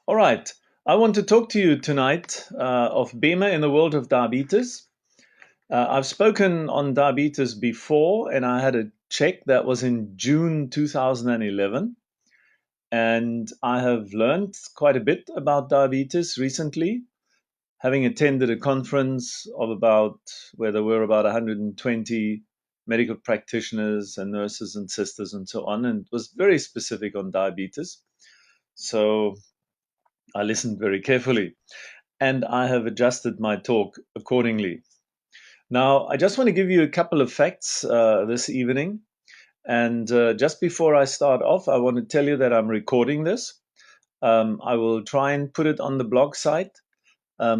All right. I want to talk to you tonight of BEMER in the world of diabetes. I've spoken on diabetes before, and I had a check that was in June 2011. And I have learned quite a bit about diabetes recently, having attended a conference of about where there were about 120 medical practitioners and nurses and sisters and so on, and it was very specific on diabetes. So I listened very carefully and I have adjusted my talk accordingly. Now, I just want to give you a couple of facts this evening. And just before I start off, I want to tell you that I'm recording this. I will try and put it on the blog site. I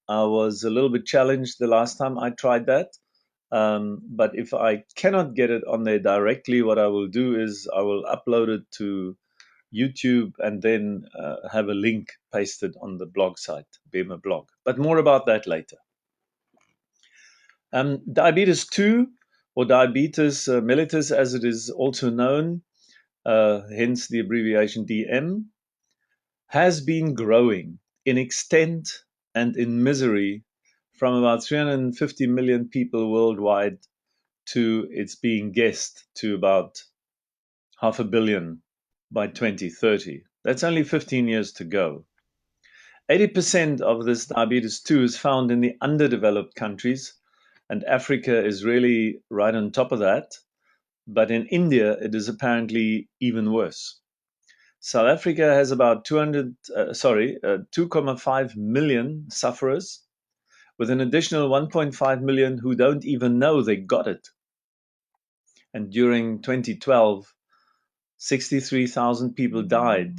was a little bit challenged the last time I tried that. But if I cannot get it on there directly, what I will do is I will upload it to YouTube and then have a link pasted on the blog site, BEMER blog. But more about that later. Diabetes 2, or diabetes mellitus as it is also known, hence the abbreviation DM, has been growing in extent and in misery from about 350 million people worldwide to it's being guessed to about 500 million by 2030. That's only 15 years to go. 80% of this diabetes 2 is found in the underdeveloped countries, and Africa is really right on top of that. But in India, it is apparently even worse. South Africa has about 2.5 million sufferers, with an additional 1.5 million who don't even know they got it. And during 2012, 63,000 people died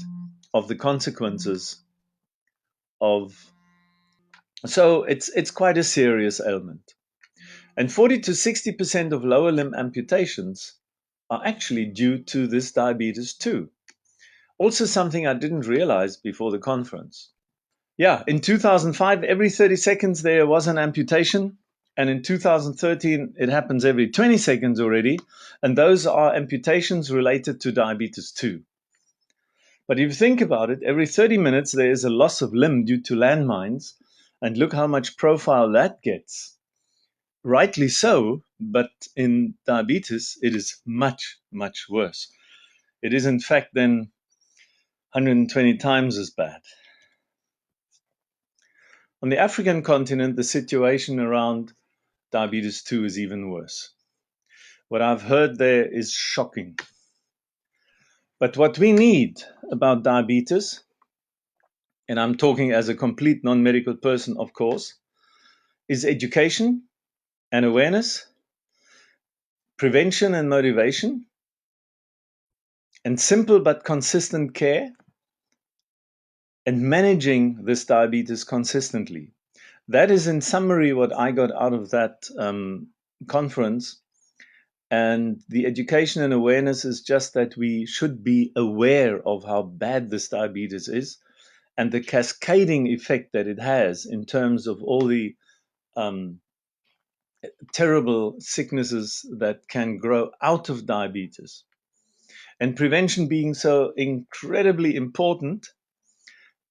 of the consequences of. So it's quite a serious ailment. And 40 to 60% of lower limb amputations are actually due to this diabetes too. Also, something I didn't realize before the conference. Yeah, in 2005, every 30 seconds there was an amputation. And in 2013, it happens every 20 seconds already. And those are amputations related to diabetes 2. But if you think about it, every 30 minutes, there is a loss of limb due to landmines. And look how much profile that gets. Rightly so, but in diabetes, it is much, much worse. It is, in fact, then 120 times as bad. On the African continent, the situation around diabetes 2 is even worse. What I've heard there is shocking. But what we need about diabetes, and I'm talking as a complete non-medical person, of course, is education and awareness, prevention and motivation, and simple but consistent care, and managing this diabetes consistently. That is, in summary, what I got out of that conference. And the education and awareness is just that we should be aware of how bad this diabetes is and the cascading effect that it has in terms of all the terrible sicknesses that can grow out of diabetes. And prevention being so incredibly important,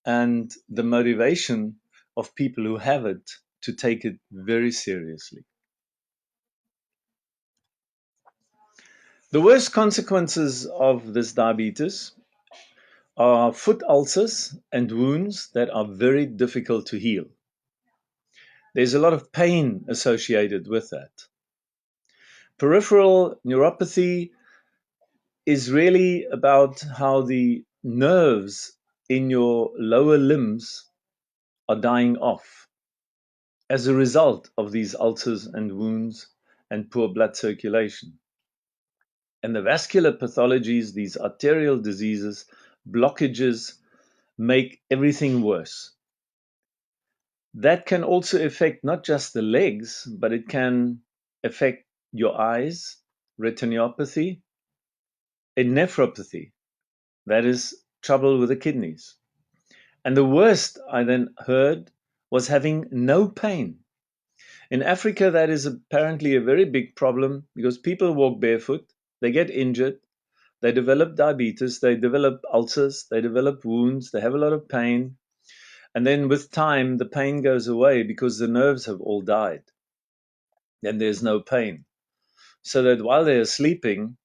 and the motivation of people who have it to take it very seriously. The worst consequences of this diabetes are foot ulcers and wounds that are very difficult to heal. There's a lot of pain associated with that. Peripheral neuropathy is really about how the nerves in your lower limbs are dying off as a result of these ulcers and wounds and poor blood circulation. And the vascular pathologies, these arterial diseases, blockages, make everything worse. That can also affect not just the legs, but it can affect your eyes, retinopathy, and nephropathy. That is trouble with the kidneys. And the worst I then heard was having no pain. In Africa, that is apparently a very big problem because people walk barefoot, they get injured, They develop diabetes, they develop ulcers, they develop wounds, they have a lot of pain. And then with time, the pain goes away because the nerves have all died. Then there's no pain. So that while they're sleeping,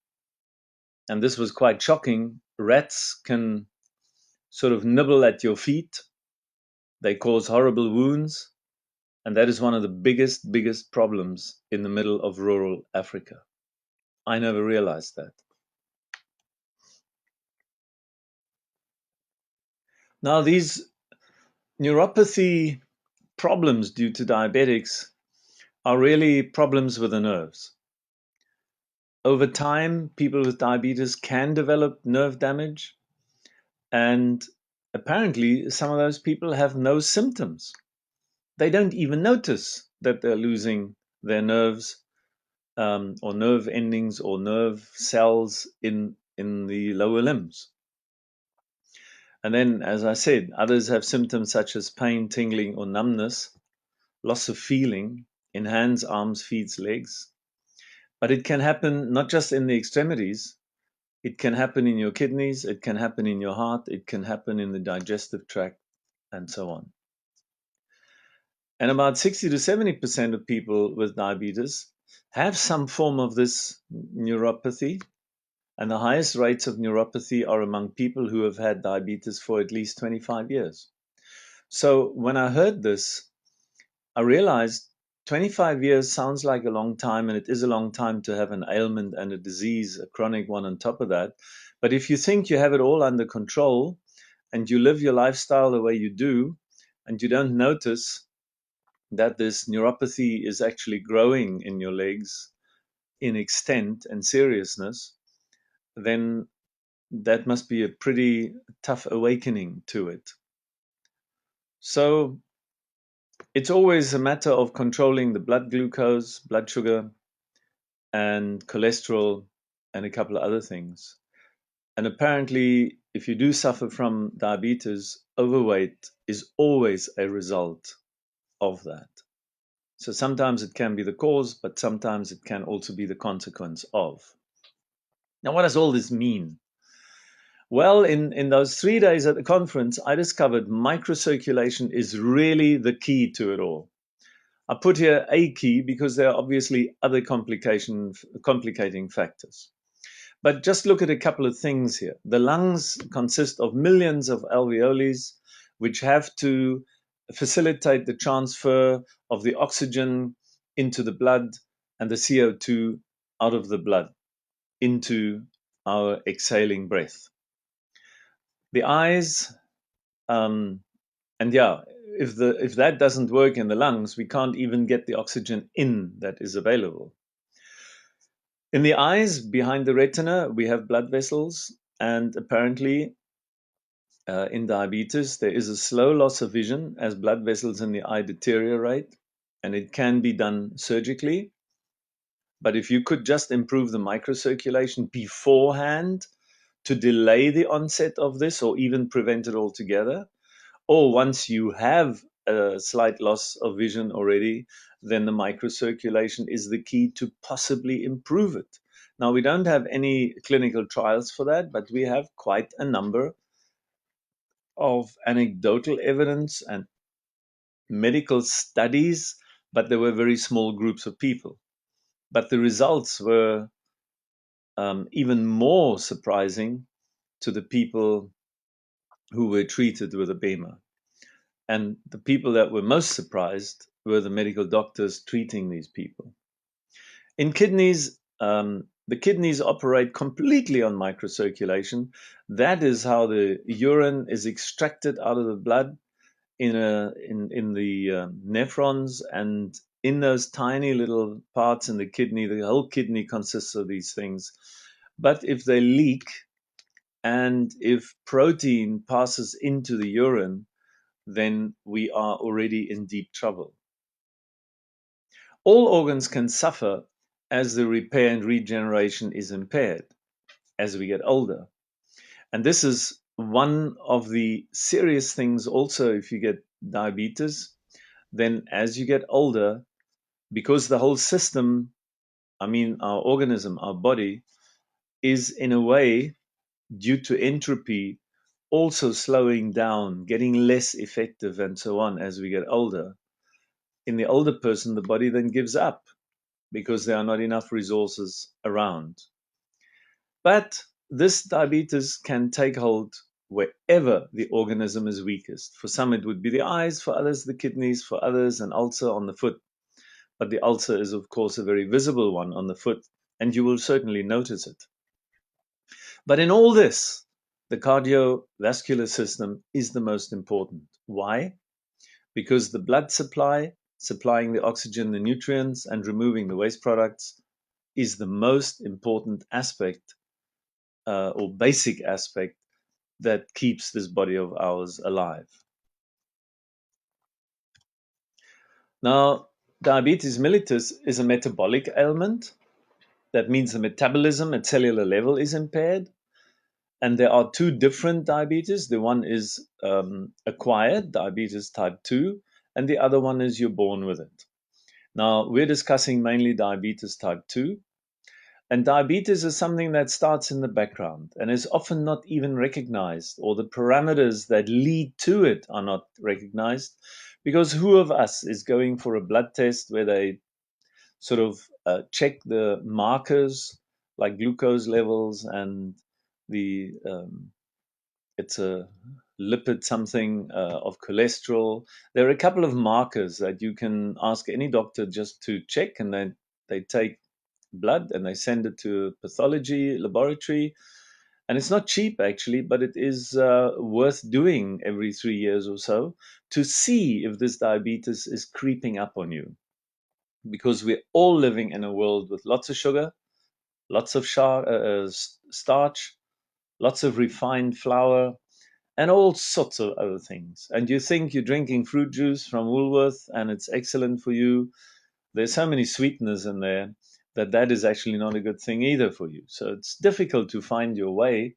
and this was quite shocking, rats can sort of nibble at your feet. They cause horrible wounds. And that is one of the biggest problems in the middle of rural Africa. I never realized that. Now, these neuropathy problems due to diabetics are really problems with the nerves. Over time, people with diabetes can develop nerve damage, and apparently, some of those people have no symptoms. They don't even notice that they're losing their nerves, or nerve endings or nerve cells in the lower limbs. And then, as I said, others have symptoms such as pain, tingling, or numbness, loss of feeling in hands, arms, feet, legs. But it can happen not just in the extremities, it can happen in your kidneys, it can happen in your heart, it can happen in the digestive tract, and so on. And about 60 to 70% of people with diabetes have some form of this neuropathy. And the highest rates of neuropathy are among people who have had diabetes for at least 25 years. So when I heard this, I realized 25 years sounds like a long time, and it is a long time to have an ailment and a disease, a chronic one on top of that. But if you think you have it all under control and you live your lifestyle the way you do, and you don't notice that this neuropathy is actually growing in your legs in extent and seriousness, then that must be a pretty tough awakening to it. So it's always a matter of controlling the blood glucose, blood sugar, and cholesterol, and a couple of other things. And apparently, if you do suffer from diabetes, overweight is always a result of that. So sometimes it can be the cause, but sometimes it can also be the consequence of. Now, what does all this mean? Well, in those 3 days at the conference, I discovered microcirculation is really the key to it all. I put here a key because there are obviously other complicating factors. But just look at a couple of things here. The lungs consist of millions of alveoles, which have to facilitate the transfer of the oxygen into the blood and the CO2 out of the blood into our exhaling breath. The eyes, and yeah, if that doesn't work in the lungs, we can't even get the oxygen in that is available. In the eyes, behind the retina, we have blood vessels, and apparently in diabetes, there is a slow loss of vision as blood vessels in the eye deteriorate, and it can be done surgically. But if you could just improve the microcirculation beforehand to delay the onset of this or even prevent it altogether, or once you have a slight loss of vision already, then the microcirculation is the key to possibly improve it. Now, we don't have any clinical trials for that, but we have quite a number of anecdotal evidence and medical studies, but there were very small groups of people. But the results were even more surprising to the people who were treated with a BEMER. And the people that were most surprised were the medical doctors treating these people. In kidneys, the kidneys operate completely on microcirculation. That is how the urine is extracted out of the blood in the nephrons, and in those tiny little parts in the kidney. The whole kidney consists of these things. But if they leak and if protein passes into the urine, then we are already in deep trouble. All organs can suffer as the repair and regeneration is impaired as we get older. And this is one of the serious things also if you get diabetes. Then as you get older, because the whole system, I mean, our organism, our body, is in a way, due to entropy, also slowing down, getting less effective, and so on as we get older. In the older person, the body then gives up because there are not enough resources around. But this diabetes can take hold wherever the organism is weakest. For some, it would be the eyes, for others, the kidneys, for others, an ulcer on the foot. But the ulcer is, of course, a very visible one on the foot, and you will certainly notice it. But in all this, the cardiovascular system is the most important. Why? Because the blood supply, supplying the oxygen, the nutrients, and removing the waste products, is the most important aspect or basic aspect that keeps this body of ours alive. Now, diabetes mellitus is a metabolic ailment. That means the metabolism at cellular level is impaired. And there are two different diabetes. The one is acquired, diabetes type 2, and the other one is you're born with it. Now, we're discussing mainly diabetes type 2. And diabetes is something that starts in the background and is often not even recognized, or the parameters that lead to it are not recognized, because who of us is going for a blood test where they sort of check the markers like glucose levels and the it's a lipid something of cholesterol. There are a couple of markers that you can ask any doctor just to check, and then they take blood and they send it to a pathology laboratory. And it's not cheap actually, but it is worth doing every 3 years or so to see if this diabetes is creeping up on you. Because we're all living in a world with lots of sugar, lots of starch, lots of refined flour, and all sorts of other things. And you think you're drinking fruit juice from Woolworth and it's excellent for you. There's so many sweeteners in there that that is actually not a good thing either for you. So it's difficult to find your way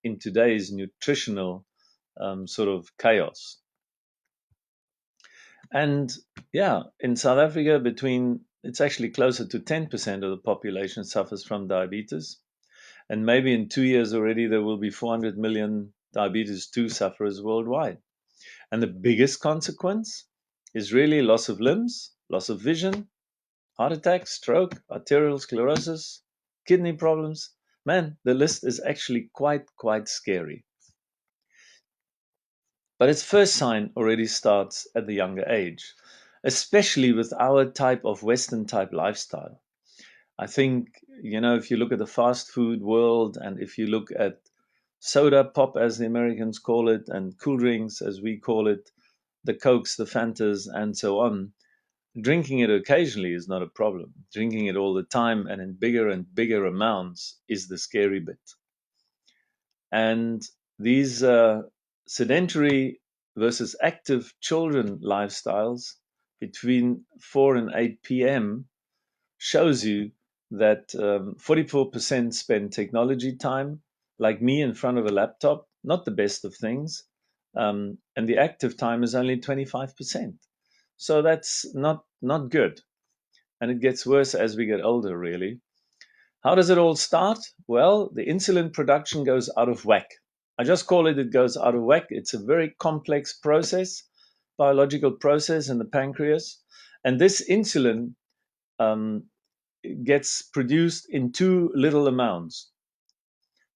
in today's nutritional sort of chaos. And yeah, in South Africa, it's actually closer to 10% of the population suffers from diabetes. And maybe in 2 years already, there will be 400 million diabetes 2 sufferers worldwide. And the biggest consequence is really loss of limbs, loss of vision, heart attack, stroke, arterial sclerosis, kidney problems. Man, the list is actually quite scary. But its first sign already starts at the younger age, especially with our type of Western type lifestyle. I think, if you look at the fast food world and if you look at soda pop, as the Americans call it, and cool drinks, as we call it, the Cokes, the Fantas, and so on, drinking it occasionally is not a problem. Drinking it all the time and bigger amounts is the scary bit. And these sedentary versus active children lifestyles between 4 and 8 p.m. shows you that 44% spend technology time, like me, in front of a laptop, not the best of things. And the active time is only 25%. So that's not good. And it gets worse as we get older, really. How does it all start? Well, the insulin production goes out of whack. I just call it goes out of whack. It's a very complex process, biological process in the pancreas. And this insulin gets produced in too little amounts.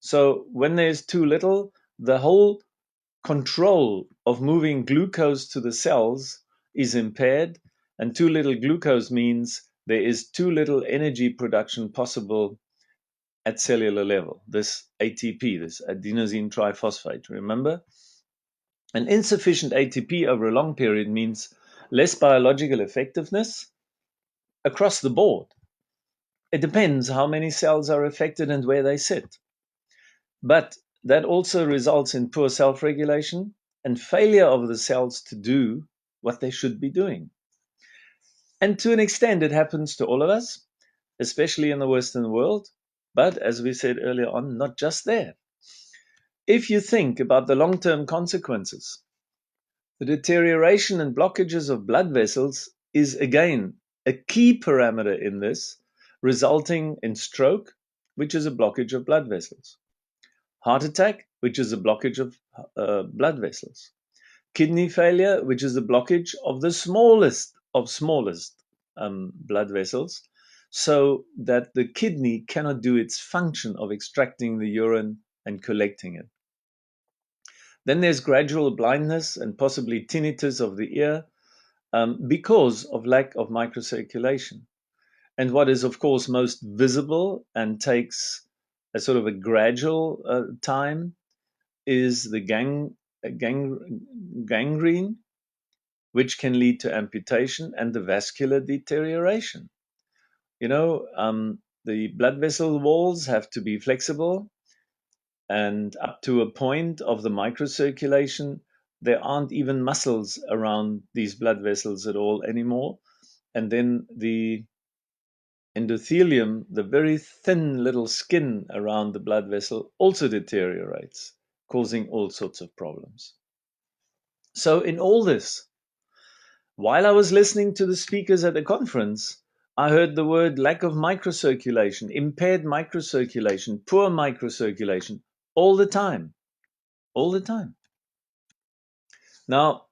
So when there's too little, the whole control of moving glucose to the cells is impaired. And too little glucose means there is too little energy production possible at cellular level, this ATP, this adenosine triphosphate, remember? And insufficient ATP over a long period means less biological effectiveness across the board. It depends how many cells are affected and where they sit. But that also results in poor self-regulation and failure of the cells to do what they should be doing. And to an extent, it happens to all of us, especially in the Western world. But as we said earlier on, not just there. If you think about the long-term consequences, the deterioration and blockages of blood vessels is again a key parameter in this, resulting in stroke, which is a blockage of blood vessels. Heart attack, which is a blockage of blood vessels. Kidney failure, which is a blockage of the smallest blood vessels, so that the kidney cannot do its function of extracting the urine and collecting it. Then there's gradual blindness and possibly tinnitus of the ear because of lack of microcirculation. And what is, of course, most visible and takes a sort of a gradual time is the gangrene, which can lead to amputation, and the vascular deterioration. The blood vessel walls have to be flexible, and up to a point of the microcirculation, there aren't even muscles around these blood vessels at all anymore. And then the endothelium, the very thin little skin around the blood vessel, also deteriorates, causing all sorts of problems. So, in all this, while I was listening to the speakers at the conference, I heard the word lack of microcirculation, impaired microcirculation, poor microcirculation, all the time. All the time. Now,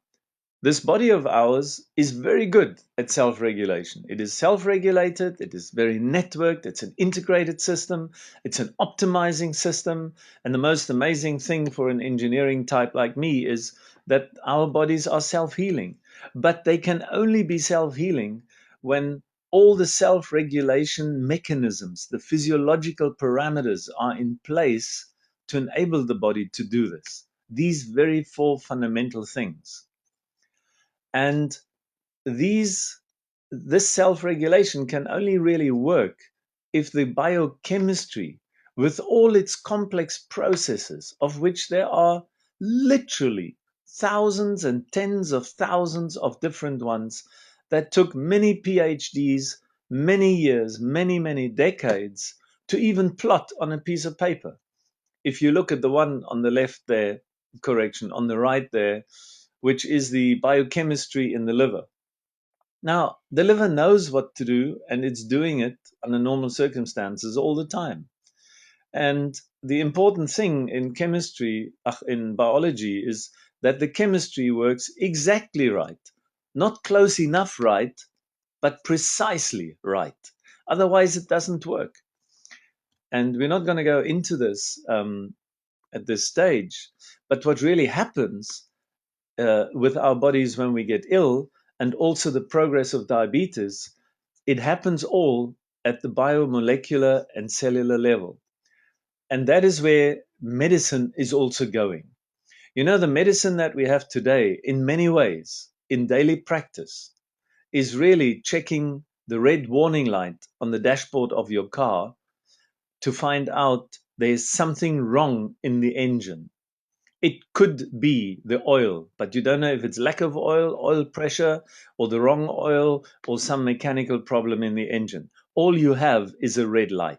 this body of ours is very good at self-regulation. It is self-regulated, it is very networked, it's an integrated system, it's an optimizing system. And the most amazing thing for an engineering type like me is that our bodies are self-healing. But they can only be self-healing when all the self-regulation mechanisms, the physiological parameters are in place to enable the body to do this. These very four fundamental things. And this self-regulation can only really work if the biochemistry, with all its complex processes, of which there are literally thousands and tens of thousands of different ones that took many PhDs, many years, many decades to even plot on a piece of paper. If you look at the one on the left there, correction, on the right there, which is the biochemistry in the liver. Now, the liver knows what to do, and it's doing it under normal circumstances all the time. And the important thing in chemistry, in biology, is that the chemistry works exactly right. Not close enough right, but precisely right. Otherwise, it doesn't work. And we're not going to go into this at this stage. But what really happens with our bodies when we get ill, and also the progress of diabetes, it happens all at the biomolecular and cellular level. And that is where medicine is also going. You know, the medicine that we have today, in many ways, in daily practice, is really checking the red warning light on the dashboard of your car to find out there's something wrong in the engine. It could be the oil, but you don't know if it's lack of oil pressure, or the wrong oil, or some mechanical problem in the engine. All you have is a red light.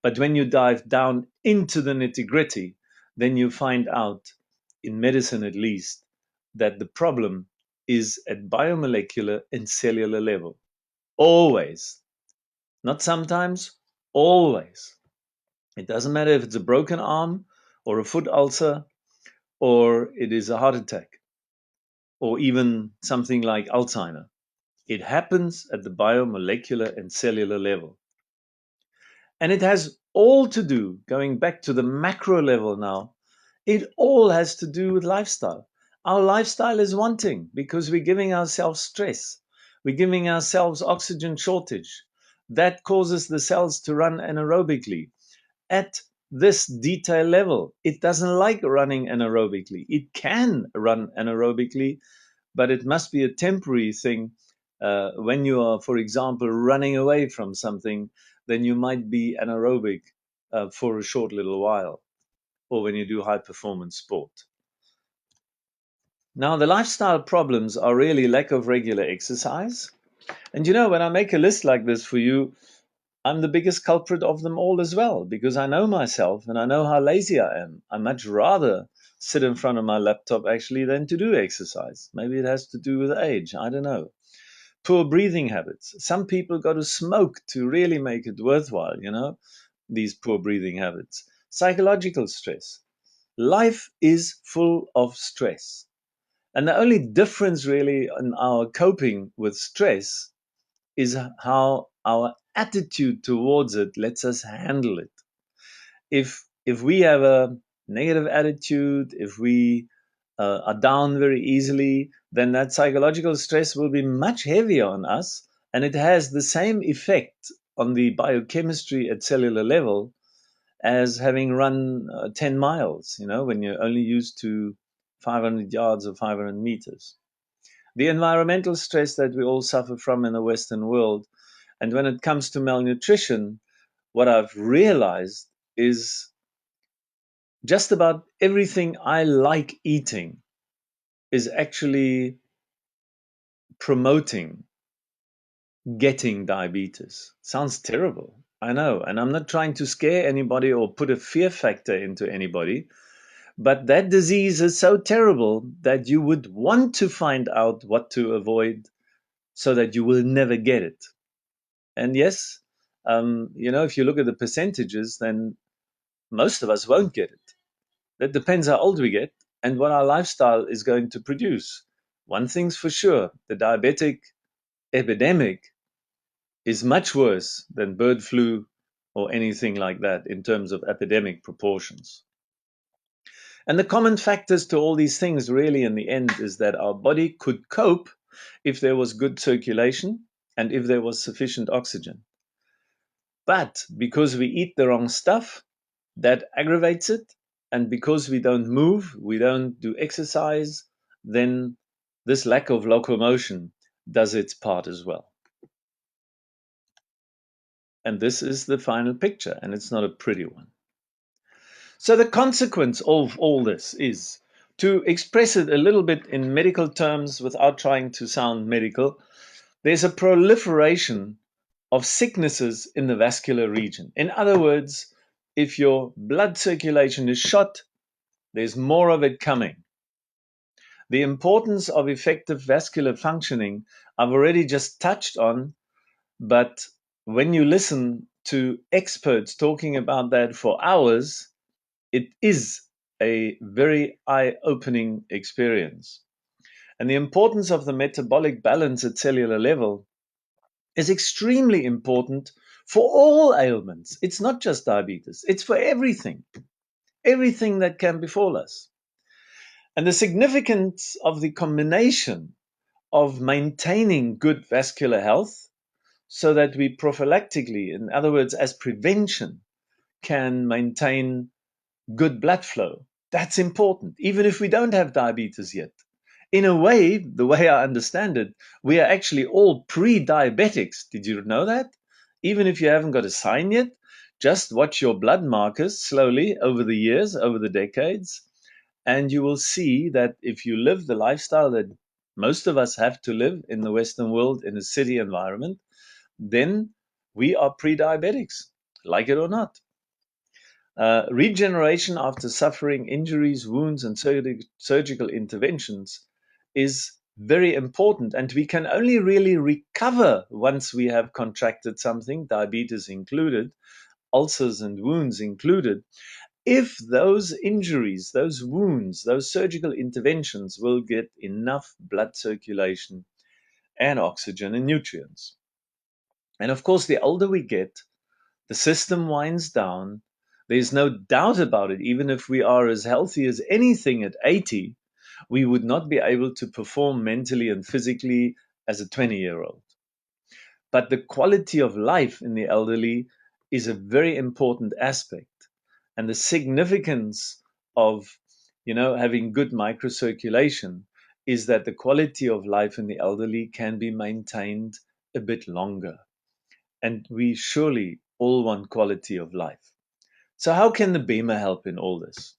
But when you dive down into the nitty-gritty, then you find out, in medicine at least, that the problem is at biomolecular and cellular level. Always. Not sometimes, always. It doesn't matter if it's a broken arm or a foot ulcer, or it is a heart attack, or even something like Alzheimer. It happens at the biomolecular and cellular level. And it has all to do, going back to the macro level now, it all has to do with lifestyle. Our lifestyle is wanting because we're giving ourselves stress. We're giving ourselves oxygen shortage. That causes the cells to run anaerobically. At this detail level, it doesn't like running anaerobically. It can run anaerobically, but it must be a temporary thing. When you are, for example, running away from something, then you might be anaerobic for a short little while, or when you do high performance sport. Now, the lifestyle problems are really lack of regular exercise. And you know, when I make a list like this for you, I'm the biggest culprit of them all as well, because I know myself and I know how lazy I am. I much rather sit in front of my laptop actually than to do exercise. Maybe it has to do with age. I don't know. Poor breathing habits. Some people got to smoke to really make it worthwhile, you know. these poor breathing habits? Psychological stress. Life is full of stress. And the only difference really in our coping with stress is how our attitude towards it lets us handle it. If we have a negative attitude, if we are down very easily, then that psychological stress will be much heavier on us, and it has the same effect on the biochemistry at cellular level as having run 10 miles, when you're only used to 500 yards or 500 meters. The environmental stress that we all suffer from in the Western world. And when it comes to malnutrition, what I've realized is just about everything I like eating is actually promoting getting diabetes. Sounds terrible. I know. And I'm not trying to scare anybody or put a fear factor into anybody. But that disease is so terrible that you would want to find out what to avoid so that you will never get it. And yes, if you look at the percentages, then most of us won't get it. That depends how old we get and what our lifestyle is going to produce. One thing's for sure, the diabetic epidemic is much worse than bird flu or anything like that in terms of epidemic proportions. And the common factors to all these things really in the end is that our body could cope if there was good circulation and if there was sufficient oxygen. But because we eat the wrong stuff, that aggravates it. And because we don't move, we don't do exercise, then this lack of locomotion does its part as well. And this is the final picture, and it's not a pretty one. So the consequence of all this is, to express it a little bit in medical terms without trying to sound medical, there's a proliferation of sicknesses in the vascular region. In other words, if your blood circulation is shot, there's more of it coming. The importance of effective vascular functioning, I've already just touched on, but when you listen to experts talking about that for hours, it is a very eye-opening experience. And the importance of the metabolic balance at cellular level is extremely important for all ailments. It's not just diabetes, it's for everything that can befall us. And the significance of the combination of maintaining good vascular health so that we prophylactically, in other words, as prevention, can maintain good blood flow. That's important, even if we don't have diabetes yet. In a way, the way I understand it, we are actually all pre-diabetics. Did you know that? Even if you haven't got a sign yet, just watch your blood markers slowly over the years, over the decades, and you will see that if you live the lifestyle that most of us have to live in the Western world in a city environment, then we are pre-diabetics, like it or not. Regeneration after suffering injuries, wounds, and surgical interventions is very important. And we can only really recover once we have contracted something, diabetes included, ulcers and wounds included, if those injuries, those wounds, those surgical interventions will get enough blood circulation and oxygen and nutrients. And of course, the older we get, the system winds down. There's no doubt about it. Even if we are as healthy as anything at 80, we would not be able to perform mentally and physically as a 20-year-old. But the quality of life in the elderly is a very important aspect. And the significance of, having good microcirculation is that the quality of life in the elderly can be maintained a bit longer. And we surely all want quality of life. So how can the BEMER help in all this?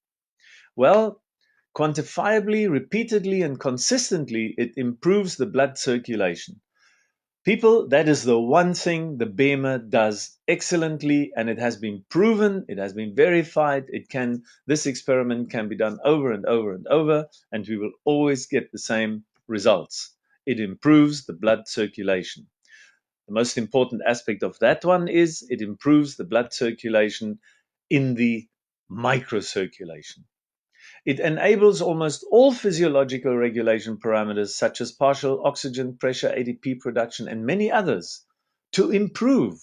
Well, quantifiably, repeatedly, and consistently, it improves the blood circulation. People, that is the one thing the BEMER does excellently, and it has been proven, it has been verified. This experiment can be done over and over and over, and we will always get the same results. It improves the blood circulation. The most important aspect of that one is it improves the blood circulation in the microcirculation. It enables almost all physiological regulation parameters such as partial oxygen pressure, ATP production, and many others to improve.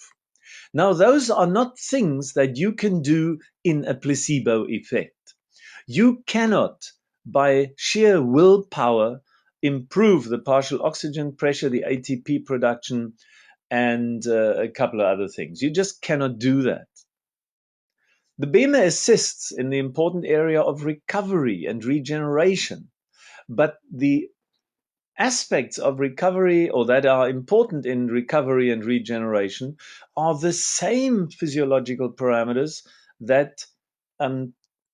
Now, those are not things that you can do in a placebo effect. You cannot, by sheer willpower, improve the partial oxygen pressure, the ATP production, and a couple of other things. You just cannot do that. The BEMER assists in the important area of recovery and regeneration, but the aspects of recovery or that are important in recovery and regeneration are the same physiological parameters that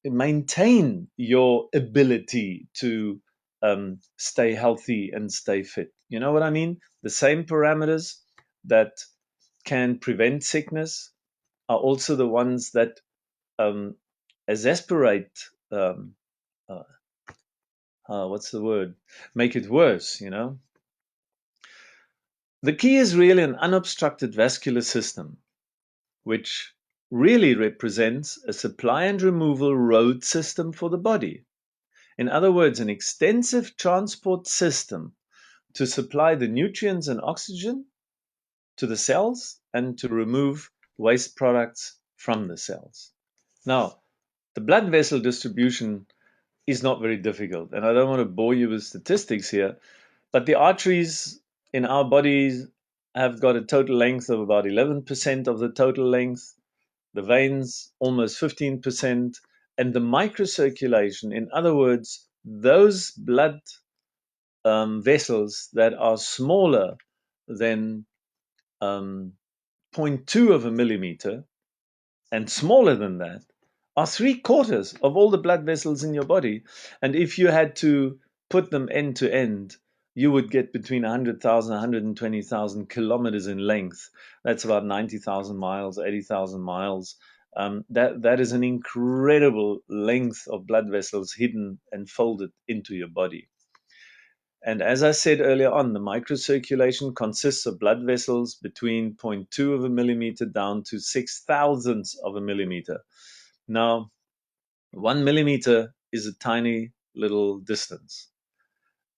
maintain your ability to stay healthy and stay fit. You know what I mean? The same parameters that can prevent sickness are also the ones that exasperate uh, what's the word? Make it worse, you know? The key is really an unobstructed vascular system, which really represents a supply and removal road system for the body. In other words, an extensive transport system to supply the nutrients and oxygen to the cells and to remove waste products from the cells. Now, the blood vessel distribution is not very difficult, and I don't want to bore you with statistics here, but the arteries in our bodies have got a total length of about 11% of the total length, the veins almost 15%, and the microcirculation, in other words, those blood vessels that are smaller than 0.2 of a millimeter and smaller than that are 3/4 of all the blood vessels in your body. And if you had to put them end to end, you would get between 100,000 and 120,000 kilometers in length. That's about 90,000 miles, 80,000 miles. That is an incredible length of blood vessels hidden and folded into your body. And as I said earlier on, the microcirculation consists of blood vessels between 0.2 of a millimeter down to 6 thousandths of a millimeter. Now, 1 millimeter is a tiny little distance.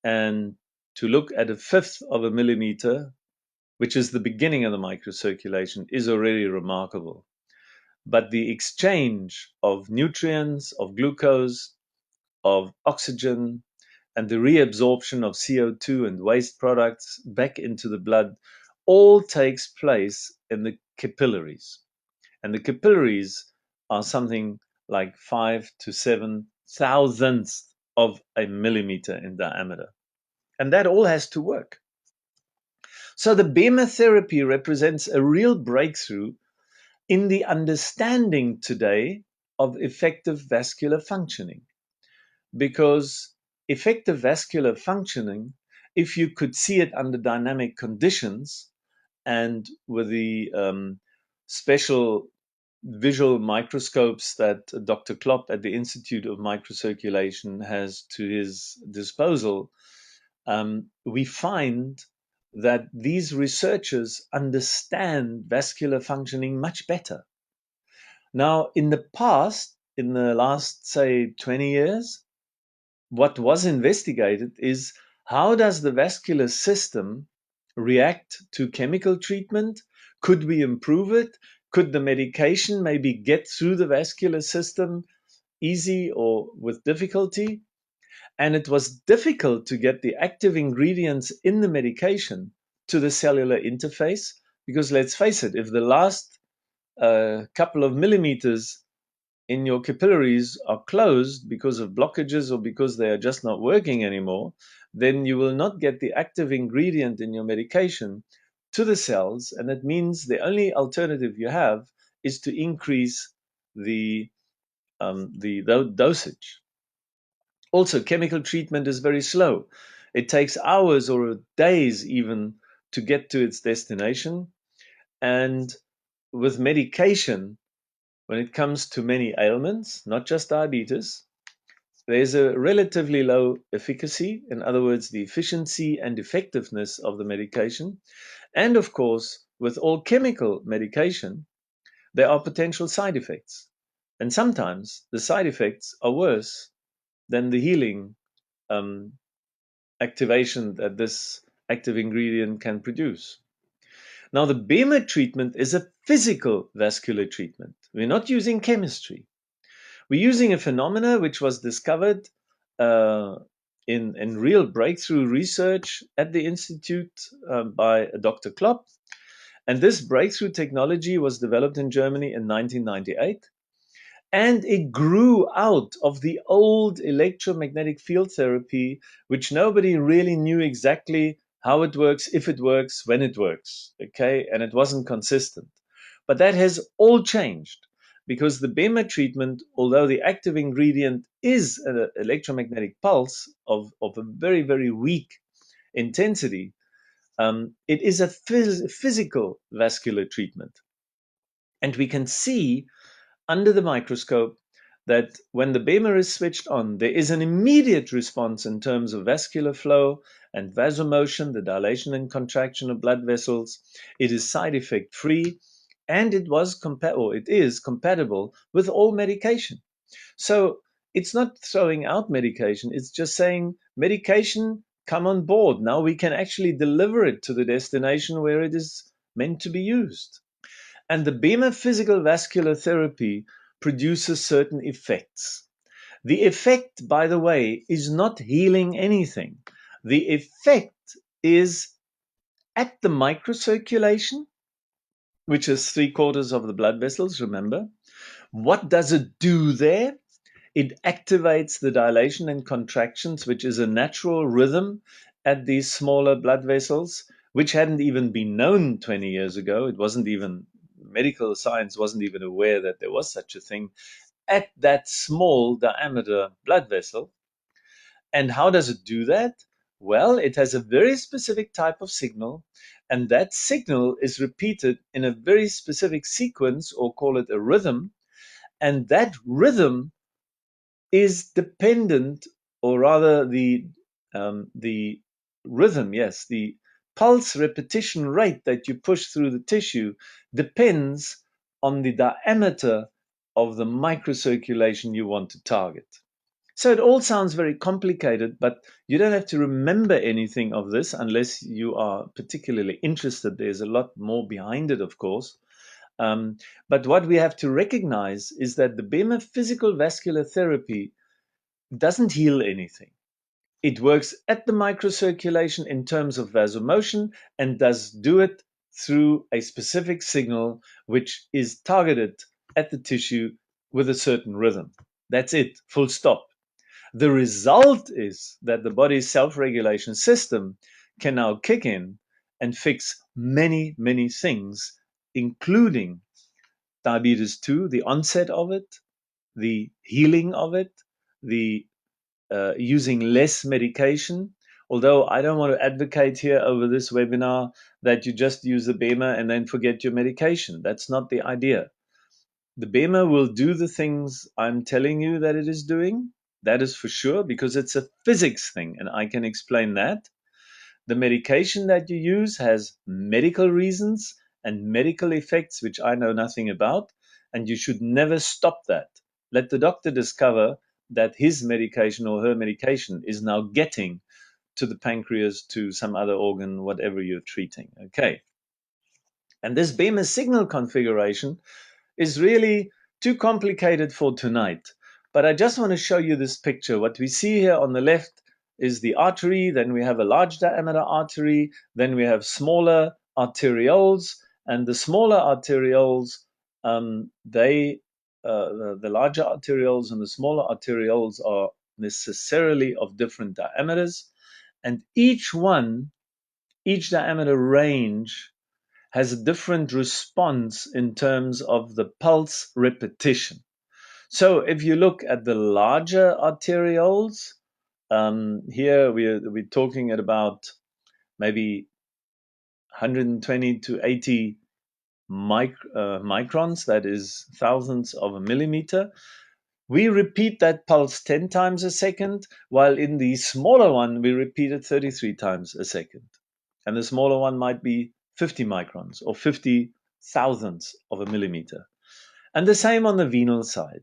And to look at a fifth of a millimeter, which is the beginning of the microcirculation, is already remarkable. But the exchange of nutrients, of glucose, of oxygen, and the reabsorption of CO2 and waste products back into the blood all takes place in the capillaries. And the capillaries are something like 5 to 7 thousandths of a millimeter in diameter. And that all has to work. So the BEMER therapy represents a real breakthrough in the understanding today of effective vascular functioning. Because effective vascular functioning, if you could see it under dynamic conditions and with the special visual microscopes that Dr. Klopp at the Institute of Microcirculation has to his disposal, we find that these researchers understand vascular functioning much better. Now, in the past, in the last, say, 20 years, what was investigated is how does the vascular system react to chemical treatment? Could we improve it? Could the medication maybe get through the vascular system easy or with difficulty? And it was difficult to get the active ingredients in the medication to the cellular interface because let's face it, if the last couple of millimeters in your capillaries are closed because of blockages or because they are just not working anymore, then you will not get the active ingredient in your medication to the cells. And that means the only alternative you have is to increase the dosage. Also, chemical treatment is very slow. It takes hours or days even to get to its destination. And with medication, when it comes to many ailments, not just diabetes, there's a relatively low efficacy, in other words, the efficiency and effectiveness of the medication. And of course, with all chemical medication, there are potential side effects. And sometimes the side effects are worse than the healing um, activation that this active ingredient can produce. Now, the BEMER treatment is a physical vascular treatment. We're not using chemistry. We're using a phenomena which was discovered uh, in real breakthrough research at the Institute by Dr. Klopp. And this breakthrough technology was developed in Germany in 1998. And it grew out of the old electromagnetic field therapy, which nobody really knew exactly how it works, if it works, when it works. Okay. And it wasn't consistent. But that has all changed because the BEMER treatment, although the active ingredient is an electromagnetic pulse of a very, very weak intensity, it is a physical vascular treatment. And we can see under the microscope that when the BEMER is switched on, there is an immediate response in terms of vascular flow and vasomotion, the dilation and contraction of blood vessels. It is side effect free, and it is compatible with all medication. So it's not throwing out medication, it's just saying medication, come on board. Now we can actually deliver it to the destination where it is meant to be used. And the BEMER physical vascular therapy produces certain effects. The effect, by the way, is not healing anything. The effect is at the microcirculation, which is 3/4 of the blood vessels, remember. What does it do there? It activates the dilation and contractions, which is a natural rhythm at these smaller blood vessels, which hadn't even been known 20 years ago. It wasn't even, medical science wasn't even aware that there was such a thing at that small diameter blood vessel. And how does it do that? Well, it has a very specific type of signal, and that signal is repeated in a very specific sequence, or call it a rhythm. And that rhythm is dependent, or rather the rhythm, yes, the pulse repetition rate that you push through the tissue depends on the diameter of the microcirculation you want to target. So it all sounds very complicated, but you don't have to remember anything of this unless you are particularly interested. There's a lot more behind it, of course. Um, but what we have to recognize is that the BEMER physical vascular therapy doesn't heal anything. It works at the microcirculation in terms of vasomotion and does do it through a specific signal which is targeted at the tissue with a certain rhythm. That's it, full stop. The result is that the body's self-regulation system can now kick in and fix many, many things, including diabetes 2, the onset of it, the healing of it, the using less medication. Although I don't want to advocate here over this webinar that you just use the BEMER and then forget your medication. That's not the idea. The BEMER will do the things I'm telling you that it is doing. That is for sure, because it's a physics thing, and I can explain that. The medication that you use has medical reasons and medical effects, which I know nothing about, and you should never stop that. Let the doctor discover that his medication or her medication is now getting to the pancreas, to some other organ, whatever you're treating. Okay. And this BEMER signal configuration is really too complicated for tonight. But I just want to show you this picture. What we see here on the left is the artery, then we have a large diameter artery, then we have smaller arterioles, and the smaller arterioles, the larger arterioles and the smaller arterioles are necessarily of different diameters, and each diameter range has a different response in terms of the pulse repetition. So if you look at the larger arterioles, here we're talking at about maybe 120 to 80 microns, that is thousandths of a millimeter. We repeat that pulse 10 times a second, while in the smaller one, we repeat it 33 times a second. And the smaller one might be 50 microns or 50 thousandths of a millimeter. And the same on the venal side.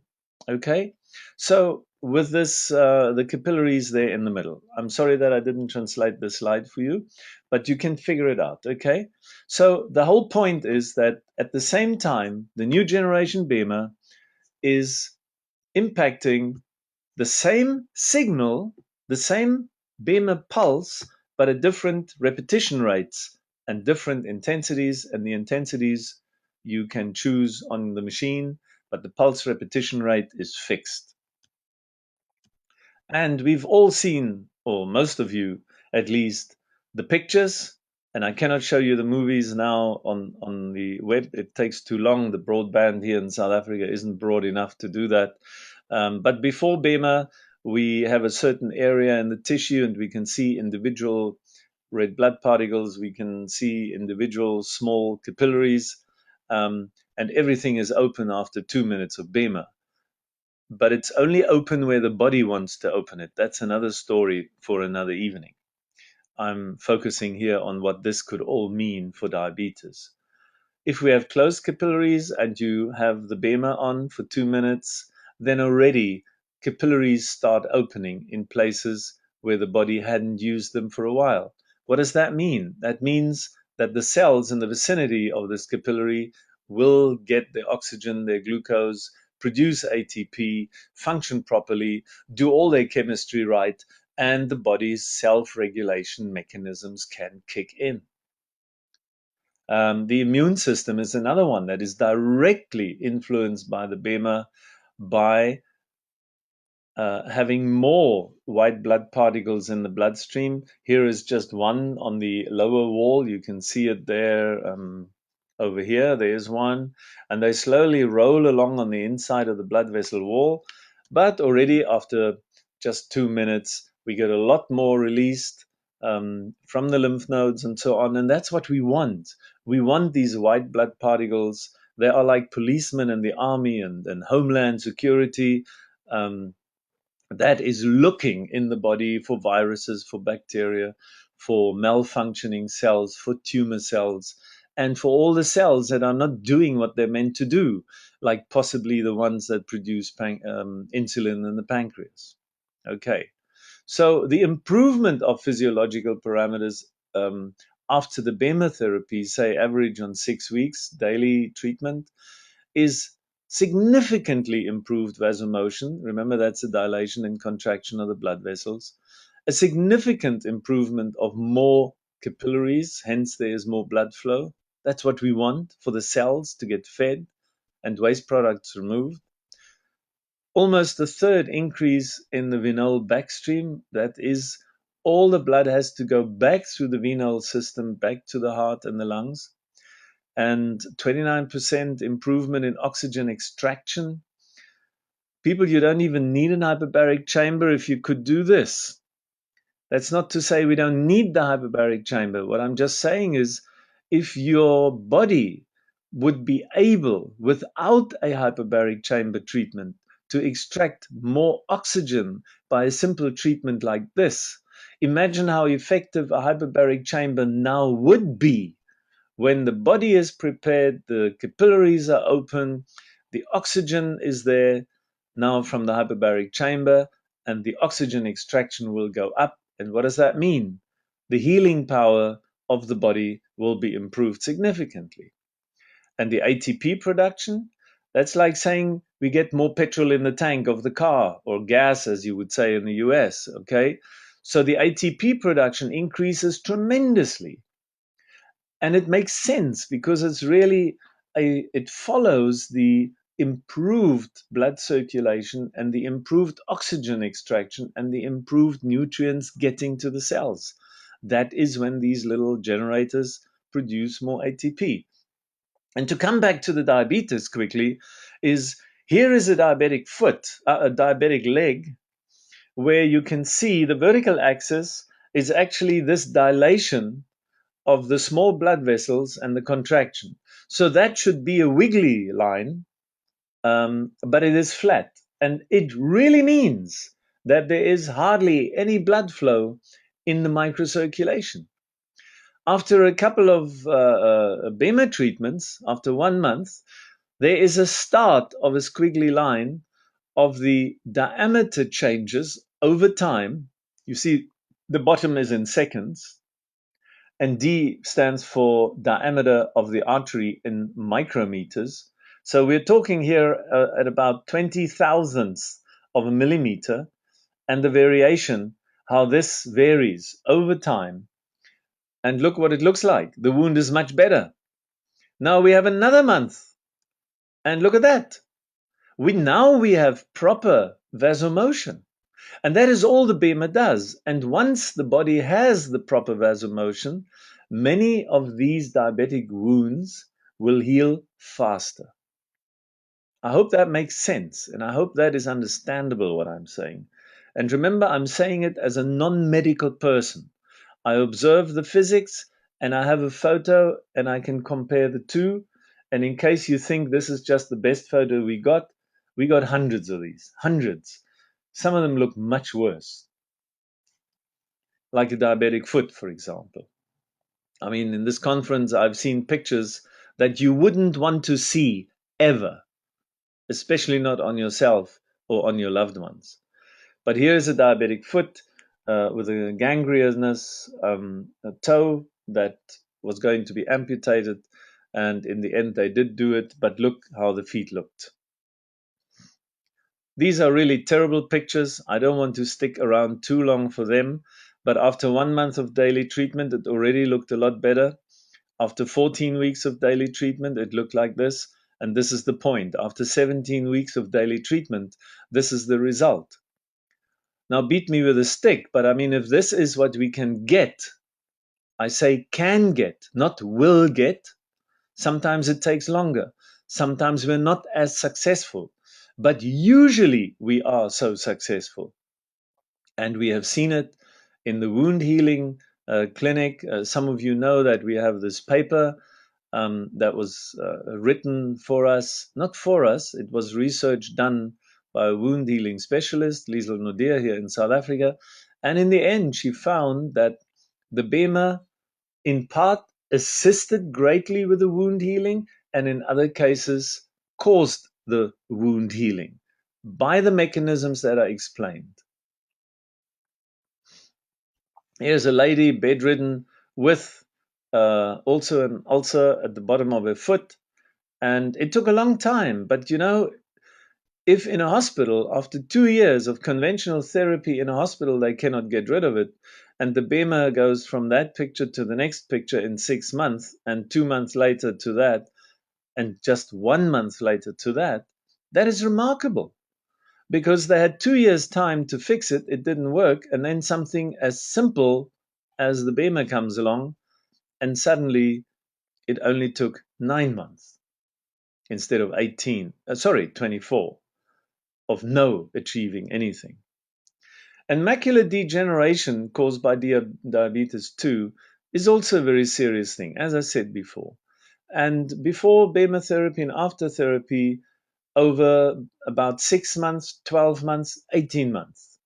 Okay, so with this, the capillaries there in the middle. I'm sorry that I didn't translate the slide for you, but you can figure it out. Okay, so the whole point is that at the same time, the new generation BEMER is impacting the same signal, the same BEMER pulse, but at different repetition rates and different intensities. And the intensities you can choose on the machine, but the pulse repetition rate is fixed. And we've all seen, or most of you at least, the pictures. And I cannot show you the movies now on the web. It takes too long. The broadband here in South Africa isn't broad enough to do that. But before BEMER, we have a certain area in the tissue and we can see individual red blood particles. We can see individual small capillaries. And everything is open after 2 minutes of BEMER. But it's only open where the body wants to open it. That's another story for another evening. I'm focusing here on what this could all mean for diabetes. If we have closed capillaries and you have the BEMER on for 2 minutes, then already capillaries start opening in places where the body hadn't used them for a while. What does that mean? That means that the cells in the vicinity of this capillary will get their oxygen, their glucose, produce ATP, function properly, do all their chemistry right, and the body's self-regulation mechanisms can kick in. The immune system is another one that is directly influenced by the BEMER by having more white blood particles in the bloodstream. Here is just one on the lower wall. You can see it there over here. There's one. And they slowly roll along on the inside of the blood vessel wall. But already after just 2 minutes, we get a lot more released from the lymph nodes and so on. And that's what we want. We want these white blood particles. They are like policemen in the army and homeland security. That is looking in the body for viruses, for bacteria, for malfunctioning cells, for tumor cells, and for all the cells that are not doing what they're meant to do, like possibly the ones that produce insulin in the pancreas. Okay, so the improvement of physiological parameters after the BEMER therapy, say average on 6 weeks daily treatment, is significantly improved vasomotion. Remember, that's a dilation and contraction of the blood vessels. A significant improvement of more capillaries, hence there is more blood flow. That's what we want for the cells to get fed and waste products removed. Almost a third increase in the venal backstream. That is, all the blood has to go back through the venal system, back to the heart and the lungs. And 29% improvement in oxygen extraction. People, you don't even need an hyperbaric chamber if you could do this. That's not to say we don't need the hyperbaric chamber. What I'm just saying is, if your body would be able, without a hyperbaric chamber treatment, to extract more oxygen by a simple treatment like this, imagine how effective a hyperbaric chamber now would be. When the body is prepared, the capillaries are open, the oxygen is there now from the hyperbaric chamber, and the oxygen extraction will go up. And what does that mean? The healing power of the body will be improved significantly. And the ATP production, that's like saying we get more petrol in the tank of the car, or gas, as you would say in the US, okay? So the ATP production increases tremendously. And it makes sense because it's really it follows the improved blood circulation and the improved oxygen extraction and the improved nutrients getting to the cells. That is when these little generators produce more ATP. And to come back to the diabetes quickly, is here is a diabetic foot, a diabetic leg, where you can see the vertical axis is actually this dilation of the small blood vessels and the contraction. So that should be a wiggly line, but it is flat. And it really means that there is hardly any blood flow in the microcirculation. After a couple of BEMER treatments, after 1 month, there is a start of a squiggly line of the diameter changes over time. You see, the bottom is in seconds, and D stands for diameter of the artery in micrometers. So we're talking here at about 20 thousandths of a millimeter, and the variation, how this varies over time. And look what it looks like. The wound is much better. Now we have another month, and look at that. We have proper vasomotion. And that is all the BEMER does. And once the body has the proper vasomotion, many of these diabetic wounds will heal faster. I hope that makes sense, and I hope that is understandable what I'm saying. And remember, I'm saying it as a non-medical person. I observe the physics, and I have a photo, and I can compare the two. And in case you think this is just the best photo we got hundreds of these, hundreds. Some of them look much worse, like a diabetic foot, for example. I mean, in this conference, I've seen pictures that you wouldn't want to see ever, especially not on yourself or on your loved ones. But here's a diabetic foot with a gangrenous a toe that was going to be amputated. And in the end, they did do it. But look how the feet looked. These are really terrible pictures. I don't want to stick around too long for them. But after 1 month of daily treatment, it already looked a lot better. After 14 weeks of daily treatment, it looked like this. And this is the point. After 17 weeks of daily treatment, this is the result. Now, beat me with a stick, but I mean, if this is what we can get, I say can get, not will get. Sometimes it takes longer. Sometimes we're not as successful, but usually we are so successful. And we have seen it in the wound healing clinic. Some of you know that we have this paper that was written for us, not for us, it was research done by a wound healing specialist, Liesl Nodir, here in South Africa. And in the end, she found that the BEMER, in part, assisted greatly with the wound healing, and in other cases, caused the wound healing by the mechanisms that are explained. Here's a lady bedridden with also an ulcer at the bottom of her foot. And it took a long time. But you know, if in a hospital, after 2 years of conventional therapy in a hospital, they cannot get rid of it, and the BEMER goes from that picture to the next picture in 6 months, and 2 months later to that, and just 1 month later to that, that is remarkable. Because they had 2 years' time to fix it, it didn't work, and then something as simple as the BEMER comes along, and suddenly it only took 9 months instead of 24 of no achieving anything. And macular degeneration caused by diabetes 2 is also a very serious thing, as I said before. And before BEMER therapy and after therapy, over about 6 months, 12 months, 18 months.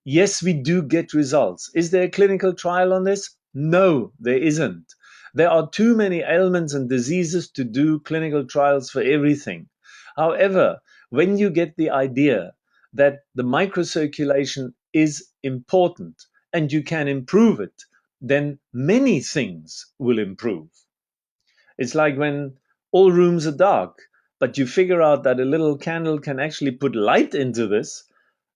Yes, we do get results. Is there a clinical trial on this? No, there isn't. There are too many ailments and diseases to do clinical trials for everything. However, when you get the idea that the microcirculation is important and you can improve it, then many things will improve. It's like when all rooms are dark, but you figure out that a little candle can actually put light into this,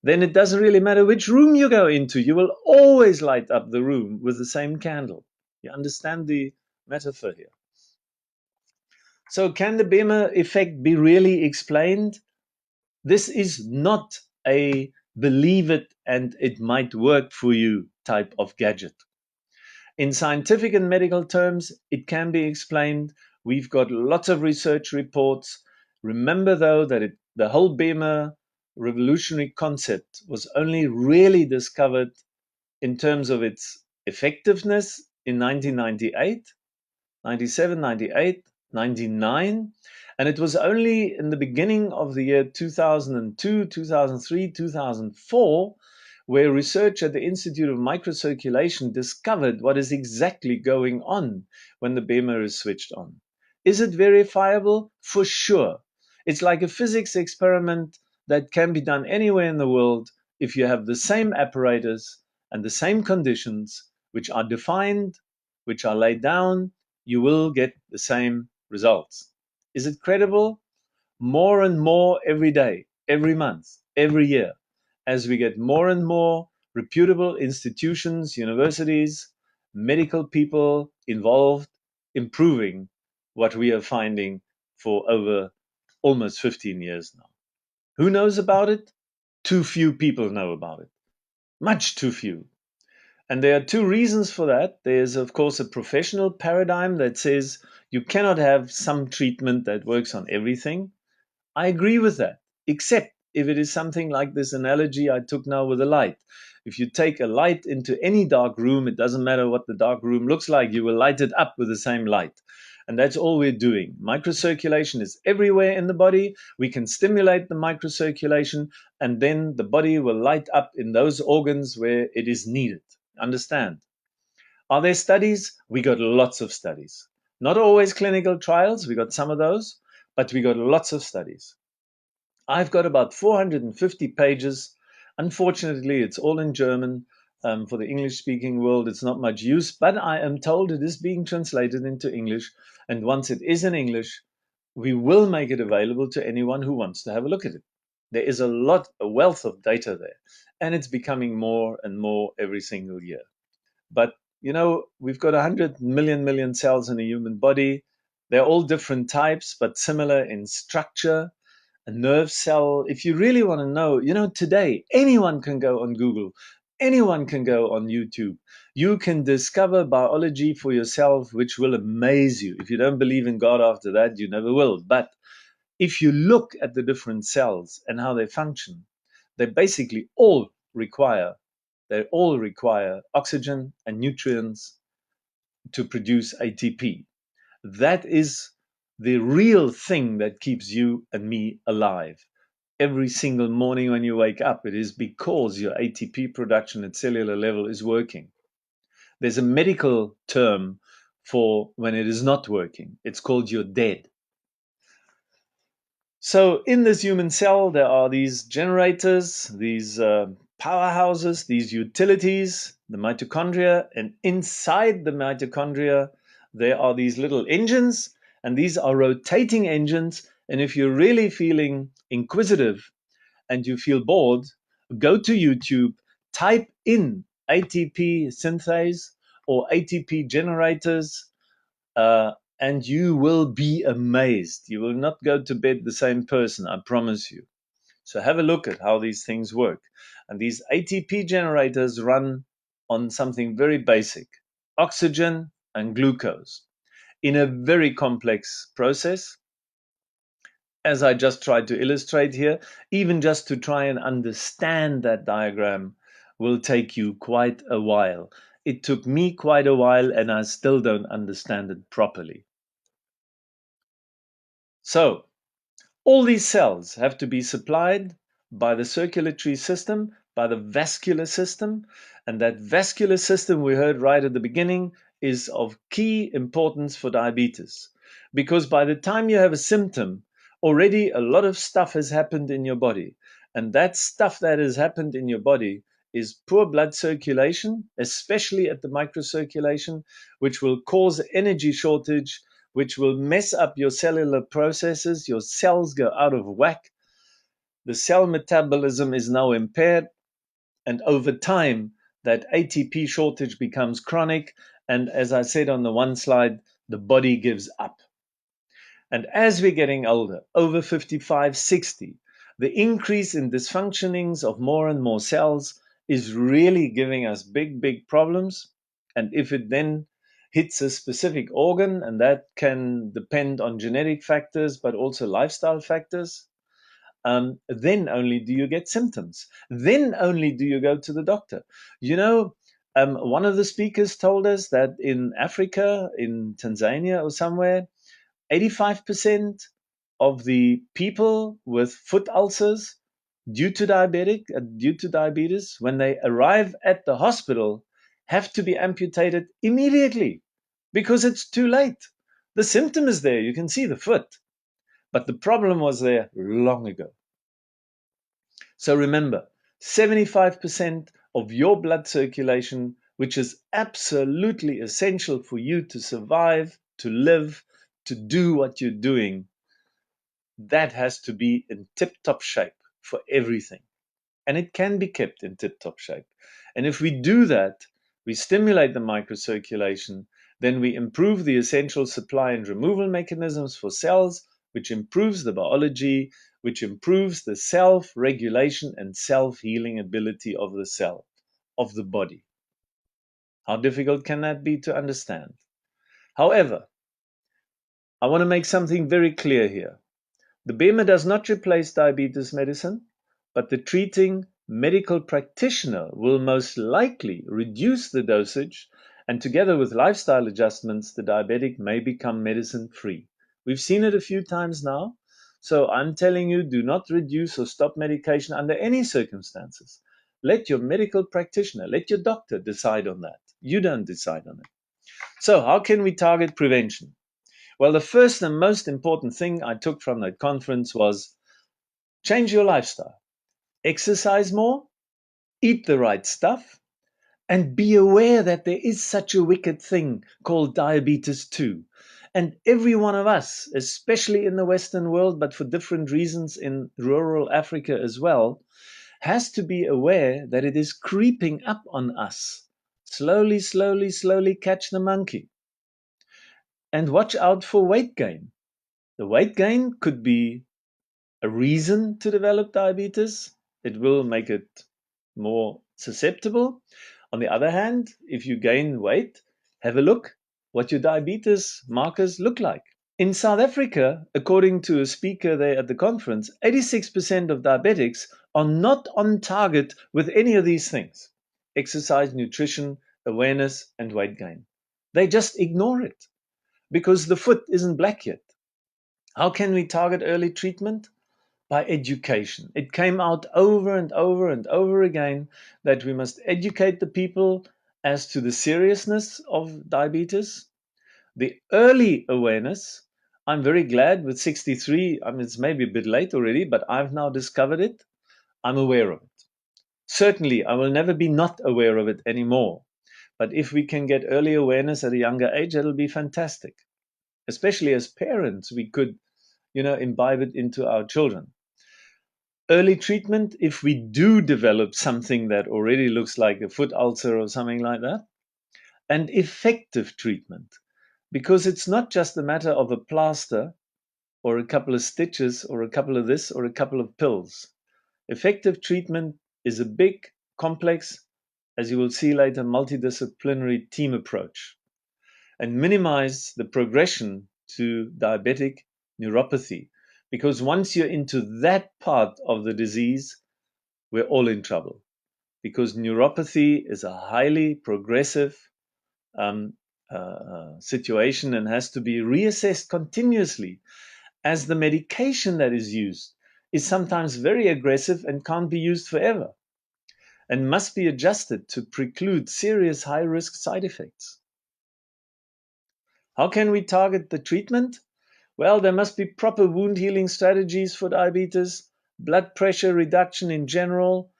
then it doesn't really matter which room you go into. You will always light up the room with the same candle. You understand the metaphor here? So can the BEMER effect be really explained? This is not a believe it and it might work for you type of gadget. In scientific and medical terms, it can be explained. We've got lots of research reports. Remember, though, that the whole BEMER revolutionary concept was only really discovered in terms of its effectiveness in 1998, 97, 98. 1999, and it was only in the beginning of the year 2002, 2003, 2004 where research at the Institute of Microcirculation discovered what is exactly going on when the BEMER is switched on. Is it verifiable? For sure. It's like a physics experiment that can be done anywhere in the world if you have the same apparatus and the same conditions which are defined, which are laid down, you will get the same results. Is it credible? More and more every day, every month, every year, as we get more and more reputable institutions, universities, medical people involved, improving what we are finding for over almost 15 years now. Who knows about it? Too few people know about it. Much too few. And there are two reasons for that. There's, of course, a professional paradigm that says you cannot have some treatment that works on everything. I agree with that, except if it is something like this analogy I took now with a light. If you take a light into any dark room, it doesn't matter what the dark room looks like, you will light it up with the same light. And that's all we're doing. Microcirculation is everywhere in the body. We can stimulate the microcirculation, and then the body will light up in those organs where it is needed. Understand? Are there studies? We got lots of studies. Not always clinical trials, we got some of those, but we got lots of studies. I've got about 450 pages. Unfortunately, it's all in German. For the English speaking world, it's not much use, but I am told it is being translated into English. And once it is in English, we will make it available to anyone who wants to have a look at it. There is a wealth of data there, and it's becoming more and more every single year. But we've got 100 million cells in a human body. They're all different types, but similar in structure. A nerve cell, if you really want to know, today anyone can go on Google, anyone can go on YouTube. You can discover biology for yourself, which will amaze you. If you don't believe in God after that, you never will. But if you look at the different cells and how they function, they basically all require oxygen and nutrients to produce ATP. That is the real thing that keeps you and me alive. Every single morning when you wake up, it is because your ATP production at cellular level is working. There's a medical term for when it is not working. It's called you're dead. So in this human cell, there are these generators, these powerhouses, these utilities, the mitochondria, and inside the mitochondria, there are these little engines, and these are rotating engines. And if you're really feeling inquisitive and you feel bored, go to YouTube, type in ATP synthase or ATP generators, and you will be amazed. You will not go to bed the same person, I promise you. So have a look at how these things work. And these ATP generators run on something very basic, oxygen and glucose, in a very complex process. As I just tried to illustrate here, even just to try and understand that diagram will take you quite a while. It took me quite a while, and I still don't understand it properly. So, all these cells have to be supplied by the circulatory system, by the vascular system, and that vascular system we heard right at the beginning is of key importance for diabetes. Because by the time you have a symptom, already a lot of stuff has happened in your body. And that stuff that has happened in your body is poor blood circulation, especially at the microcirculation, which will cause energy shortage, which will mess up your cellular processes. Your cells go out of whack. The cell metabolism is now impaired. And over time, that ATP shortage becomes chronic. And as I said on the one slide, the body gives up. And as we're getting older, over 55, 60, the increase in dysfunctionings of more and more cells is really giving us big, big problems. And if it then hits a specific organ, and that can depend on genetic factors, but also lifestyle factors, then only do you get symptoms. Then only do you go to the doctor. One of the speakers told us that in Africa, in Tanzania or somewhere, 85% of the people with foot ulcers due to diabetes, when they arrive at the hospital, have to be amputated immediately because it's too late. The symptom is there. You can see the foot, but the problem was there long ago. So remember, 75% of your blood circulation, which is absolutely essential for you to survive, to live, to do what you're doing, that has to be in tip-top shape for everything. And it can be kept in tip-top shape. And if we do that, we stimulate the microcirculation, then we improve the essential supply and removal mechanisms for cells, which improves the biology, which improves the self-regulation and self-healing ability of the cell, of the body. How difficult can that be to understand? However, I want to make something very clear here. The BEMER does not replace diabetes medicine, but the treating medical practitioner will most likely reduce the dosage, and together with lifestyle adjustments, the diabetic may become medicine-free. We've seen it a few times now, so I'm telling you, do not reduce or stop medication under any circumstances. Let your medical practitioner, let your doctor decide on that. You don't decide on it. So how can we target prevention? Well, the first and most important thing I took from that conference was change your lifestyle. Exercise more, eat the right stuff, and be aware that there is such a wicked thing called diabetes too. And every one of us, especially in the Western world, but for different reasons in rural Africa as well, has to be aware that it is creeping up on us. Slowly, slowly, slowly catch the monkey. And watch out for weight gain. The weight gain could be a reason to develop diabetes. It will make it more susceptible. On the other hand, if you gain weight, have a look what your diabetes markers look like. In South Africa, according to a speaker there at the conference, 86% of diabetics are not on target with any of these things: exercise, nutrition, awareness, and weight gain. They just ignore it because the foot isn't black yet. How can we target early treatment? By education. It came out over and over and over again that we must educate the people as to the seriousness of diabetes. The early awareness, I'm very glad with 63, I mean, it's maybe a bit late already, but I've now discovered it. I'm aware of it. Certainly, I will never be not aware of it anymore. But if we can get early awareness at a younger age, it'll be fantastic. Especially as parents, we could, imbibe it into our children. Early treatment, if we do develop something that already looks like a foot ulcer or something like that, and effective treatment, because it's not just a matter of a plaster or a couple of stitches or a couple of this or a couple of pills. Effective treatment is a big, complex, as you will see later, multidisciplinary team approach, and minimize the progression to diabetic neuropathy. Because once you're into that part of the disease, we're all in trouble. Because neuropathy is a highly progressive situation and has to be reassessed continuously, as the medication that is used is sometimes very aggressive and can't be used forever and must be adjusted to preclude serious high-risk side effects. How can we target the treatment? Well, there must be proper wound healing strategies for diabetes, blood pressure reduction in general,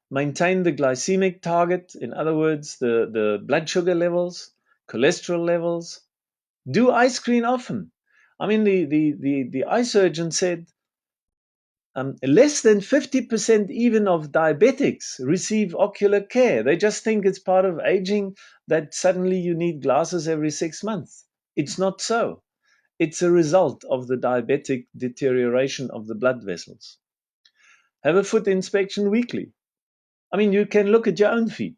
maintain the glycemic target, in other words, the blood sugar levels, cholesterol levels. Do eye screen often. I mean, the eye surgeon said less than 50% even of diabetics receive ocular care. They just think it's part of aging that suddenly you need glasses every 6 months. It's not so. It's a result of the diabetic deterioration of the blood vessels. Have a foot inspection weekly. I mean, you can look at your own feet.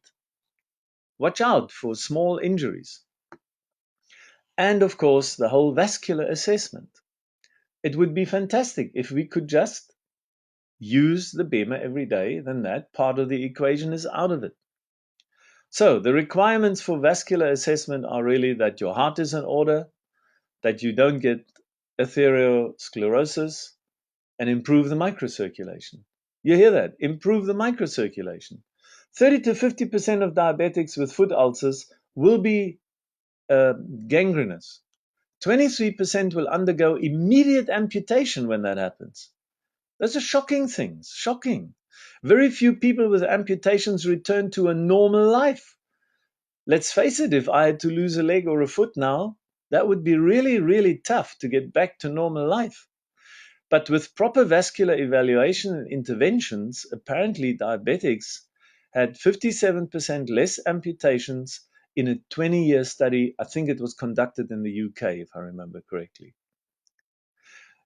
Watch out for small injuries. And of course, the whole vascular assessment. It would be fantastic if we could just use the BEMER every day, then that part of the equation is out of it. So the requirements for vascular assessment are really that your heart is in order, that you don't get atherosclerosis, and improve the microcirculation. You hear that? Improve the microcirculation. 30 to 50% of diabetics with foot ulcers will be gangrenous. 23% will undergo immediate amputation when that happens. Those are shocking things, shocking. Very few people with amputations return to a normal life. Let's face it, if I had to lose a leg or a foot now, that would be really, really tough to get back to normal life. But with proper vascular evaluation and interventions, apparently diabetics had 57% less amputations in a 20-year study. I think it was conducted in the UK, if I remember correctly.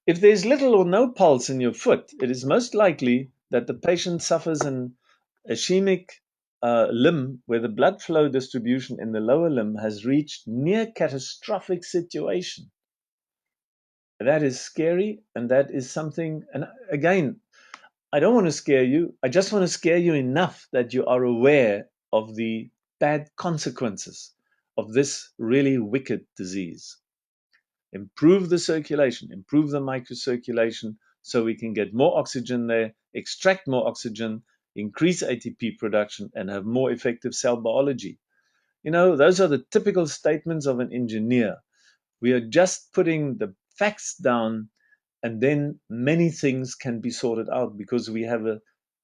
If there's little or no pulse in your foot, it is most likely that the patient suffers an ischemic limb where the blood flow distribution in the lower limb has reached near catastrophic situation. That is scary, and that is something, and again, I don't want to scare you. I just want to scare you enough that you are aware of the bad consequences of this really wicked disease. Improve the circulation, improve the microcirculation so we can get more oxygen there, extract more oxygen, increase ATP production, and have more effective cell biology. You know, those are the typical statements of an engineer. We are just putting the facts down, and then many things can be sorted out because we have a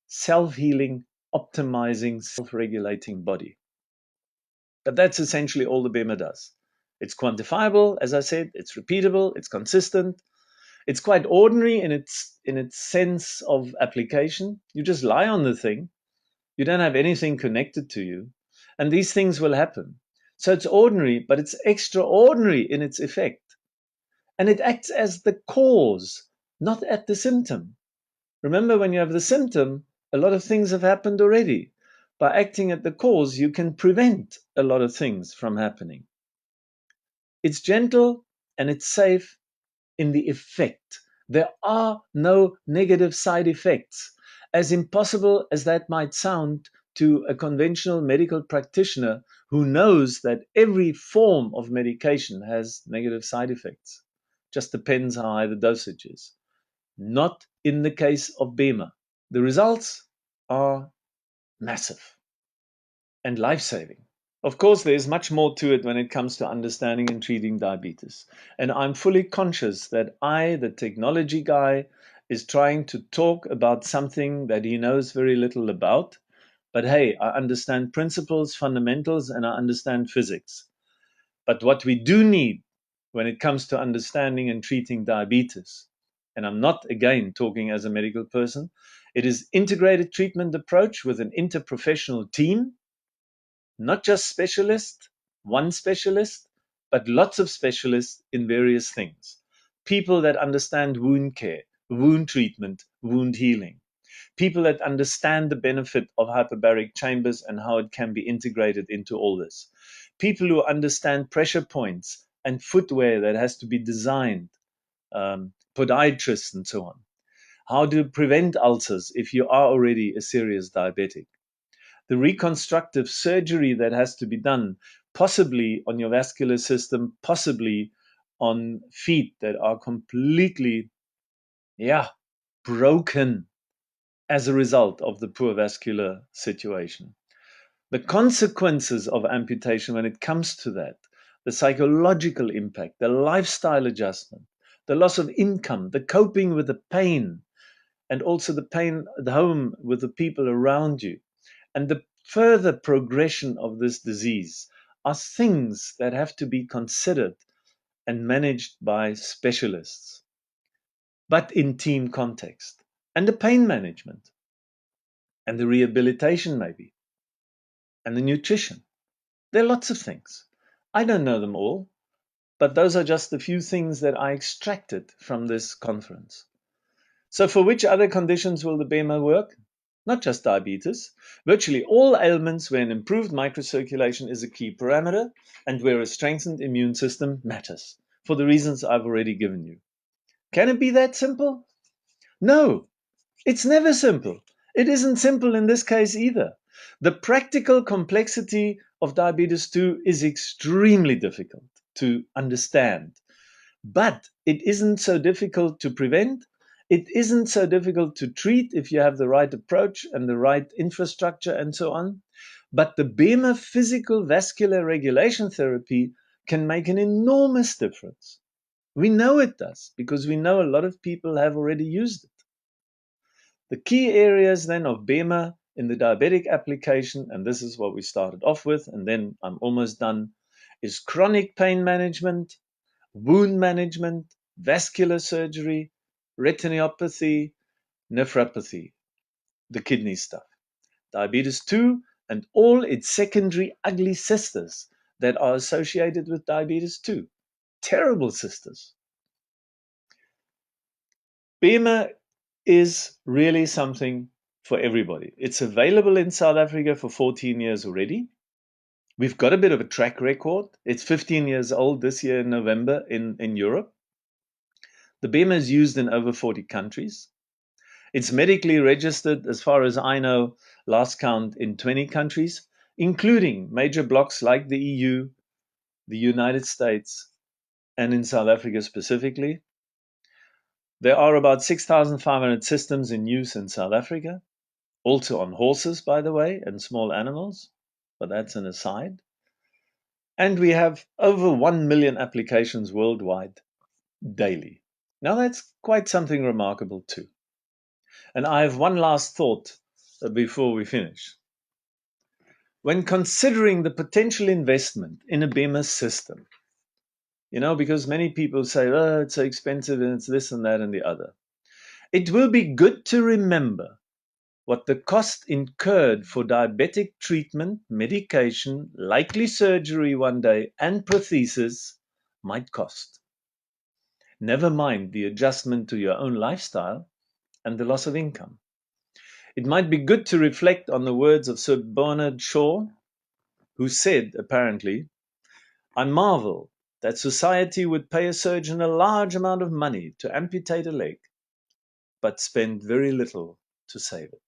self-healing, optimizing, self-regulating body. But that's essentially all the BEMER does. It's quantifiable, as I said, it's repeatable, it's consistent, it's quite ordinary in its sense of application. You just lie on the thing, you don't have anything connected to you, and these things will happen. So it's ordinary, but it's extraordinary in its effect. And it acts as the cause, not at the symptom. Remember, when you have the symptom, a lot of things have happened already. By acting at the cause, you can prevent a lot of things from happening. It's gentle and it's safe in the effect. There are no negative side effects. As impossible as that might sound to a conventional medical practitioner who knows that every form of medication has negative side effects. Just depends how high the dosage is. Not in the case of BEMER. The results are massive and life-saving. Of course, there's much more to it when it comes to understanding and treating diabetes. And I'm fully conscious that I, the technology guy, is trying to talk about something that he knows very little about. But hey, I understand principles, fundamentals, and I understand physics. But what we do need when it comes to understanding and treating diabetes, and I'm not again talking as a medical person, it is integrated treatment approach with an interprofessional team, not just specialist, one specialist, but lots of specialists in various things. People that understand wound care, wound treatment, wound healing. People that understand the benefit of hyperbaric chambers and how it can be integrated into all this. People who understand pressure points and footwear that has to be designed, podiatrists and so on. How to prevent ulcers if you are already a serious diabetic. The reconstructive surgery that has to be done, possibly on your vascular system, possibly on feet that are completely, broken as a result of the poor vascular situation. The consequences of amputation when it comes to that, the psychological impact, the lifestyle adjustment, the loss of income, the coping with the pain, and also the pain at home with the people around you, and the further progression of this disease are things that have to be considered and managed by specialists, but in team context. And the pain management, and the rehabilitation maybe, and the nutrition. There are lots of things. I don't know them all, but those are just a few things that I extracted from this conference. So for which other conditions will the BEMER work? Not just diabetes. Virtually all ailments where an improved microcirculation is a key parameter and where a strengthened immune system matters, for the reasons I've already given you. Can it be that simple? No, it's never simple. It isn't simple in this case either. The practical complexity of diabetes 2 is extremely difficult to understand. But it isn't so difficult to prevent. It isn't so difficult to treat if you have the right approach and the right infrastructure and so on. But the BEMER physical vascular regulation therapy can make an enormous difference. We know it does because we know a lot of people have already used it. The key areas then of BEMER in the diabetic application, and this is what we started off with, and then I'm almost done, is chronic pain management, wound management, vascular surgery, retinopathy, nephropathy, the kidney stuff, diabetes 2, and all its secondary ugly sisters that are associated with diabetes 2. Terrible sisters. BEMER is really something for everybody. It's available in South Africa for 14 years already. We've got a bit of a track record. It's 15 years old this year in November in Europe. The BEMER is used in over 40 countries. It's medically registered, as far as I know, last count in 20 countries, including major blocs like the EU, the United States, and in South Africa specifically. There are about 6,500 systems in use in South Africa, also on horses, by the way, and small animals, but that's an aside. And we have over 1 million applications worldwide daily. Now that's quite something remarkable too. And I have one last thought before we finish. When considering the potential investment in a BEMER system, because many people say, oh, it's so expensive and it's this and that and the other. It will be good to remember what the cost incurred for diabetic treatment, medication, likely surgery one day, and prosthesis might cost. Never mind the adjustment to your own lifestyle and the loss of income. It might be good to reflect on the words of Sir Bernard Shaw, who said, apparently, I marvel that society would pay a surgeon a large amount of money to amputate a leg, but spend very little to save it.